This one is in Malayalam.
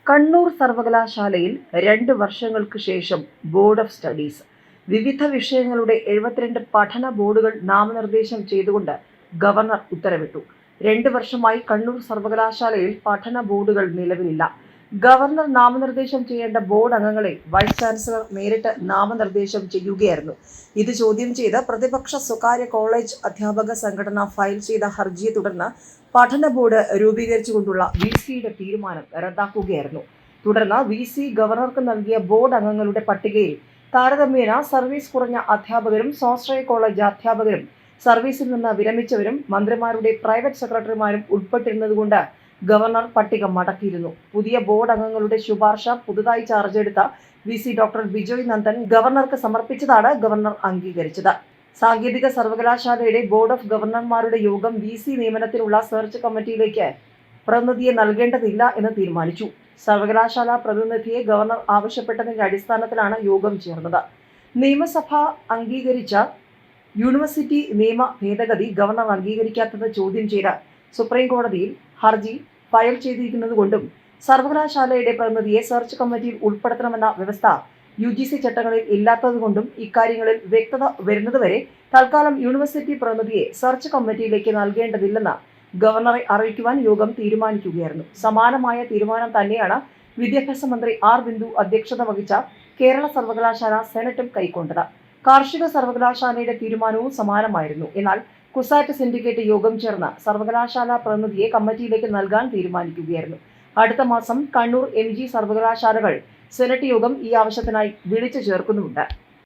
കണ്ണൂർ സർവകലാശാലയിൽ 2 വർഷങ്ങൾക്ക് ശേഷം ബോർഡ് ഓഫ് സ്റ്റഡീസ്. വിവിധ വിഷയങ്ങളുടെ 72 പഠന ബോർഡുകൾ നാമനിർദ്ദേശം ചെയ്തുകൊണ്ട് ഗവർണർ ഉത്തരവിട്ടു. 2 വർഷമായി കണ്ണൂർ സർവകലാശാലയിൽ പഠന ബോർഡുകൾ നിലവിലില്ല. ഗവർണർ നാമനിർദ്ദേശം ചെയ്യേണ്ട ബോർഡ് അംഗങ്ങളെ വൈസ് ചാൻസലർ നേരിട്ട് നാമനിർദ്ദേശം ചെയ്യുകയായിരുന്നു. ഇത് ചോദ്യം ചെയ്ത് പ്രതിപക്ഷ സ്വകാര്യ കോളേജ് അധ്യാപക സംഘടന ഫയൽ ചെയ്ത ഹർജിയെ തുടർന്ന് പഠന ബോർഡ് രൂപീകരിച്ചുകൊണ്ടുള്ള VCയുടെ തീരുമാനം റദ്ദാക്കുകയായിരുന്നു. തുടർന്ന് VC ഗവർണർക്ക് നൽകിയ ബോർഡ് അംഗങ്ങളുടെ പട്ടികയിൽ താരതമ്യേന സർവീസ് കുറഞ്ഞ അധ്യാപകരും സ്വാശ്രയ കോളേജ് അധ്യാപകരും സർവീസിൽ നിന്ന് വിരമിച്ചവരും മന്ത്രിമാരുടെ പ്രൈവറ്റ് സെക്രട്ടറിമാരും ഉൾപ്പെട്ടിരുന്നതുകൊണ്ട് ഗവർണർ പട്ടിക മടക്കിയിരുന്നു. പുതിയ ബോർഡ് അംഗങ്ങളുടെ ശുപാർശ പുതുതായി ചാർജ് എടുത്ത VC ഡോക്ടർ ബിജോയ് നന്ദൻ ഗവർണർക്ക് സമർപ്പിച്ചതാണ് ഗവർണർ അംഗീകരിച്ചത്. സാങ്കേതിക സർവകലാശാലയുടെ ബോർഡ് ഓഫ് ഗവർണർമാരുടെ യോഗം VC നിയമനത്തിനുള്ള സെർച്ച് കമ്മിറ്റിയിലേക്ക് പ്രതിനിധിയെ നൽകേണ്ടതില്ല എന്ന് തീരുമാനിച്ചു. സർവകലാശാല പ്രതിനിധിയെ ഗവർണർ ആവശ്യപ്പെട്ടതിന്റെ അടിസ്ഥാനത്തിലാണ് യോഗം ചേർന്നത്. നിയമസഭ അംഗീകരിച്ച യൂണിവേഴ്സിറ്റി നിയമ ഭേദഗതി ഗവർണർ അംഗീകരിക്കാത്തത് ചോദ്യം ചെയ്ത് സുപ്രീം കോടതിയിൽ ഹർജി ഫയൽ ചെയ്തിരിക്കുന്നതുകൊണ്ടും സർവകലാശാലയുടെ പ്രതിനിധിയെ സെർച്ച് കമ്മിറ്റിയിൽ ഉൾപ്പെടുത്തണമെന്ന വ്യവസ്ഥ UGC ചട്ടങ്ങളിൽ ഇല്ലാത്തതുകൊണ്ടും ഇക്കാര്യങ്ങളിൽ വ്യക്തത വരുന്നതുവരെ തൽക്കാലം യൂണിവേഴ്സിറ്റി പ്രതിനിധിയെ സെർച്ച് കമ്മിറ്റിയിലേക്ക് നൽകേണ്ടതില്ലെന്ന് ഗവർണറെ അറിയിക്കുവാൻ യോഗം തീരുമാനിക്കുകയായിരുന്നു. സമാനമായ തീരുമാനം തന്നെയാണ് വിദ്യാഭ്യാസ മന്ത്രി R ബിന്ദു അധ്യക്ഷത വഹിച്ച കേരള സർവകലാശാല സെനറ്റും കൈക്കൊണ്ടത്. കാർഷിക സർവകലാശാലയുടെ തീരുമാനവും സമാനമായിരുന്നു. എന്നാൽ കുസാറ്റ് സിൻഡിക്കേറ്റ് യോഗം ചേർന്ന് സർവകലാശാല പ്രതിനിധിയെ കമ്മിറ്റിയിലേക്ക് നൽകാൻ തീരുമാനിക്കുകയായിരുന്നു. അടുത്ത മാസം കണ്ണൂർ MG സർവകലാശാലകൾ സെനറ്റ് യോഗം ഈ ആവശ്യത്തിനായി വിളിച്ചു ചേർക്കുന്നുമുണ്ട്.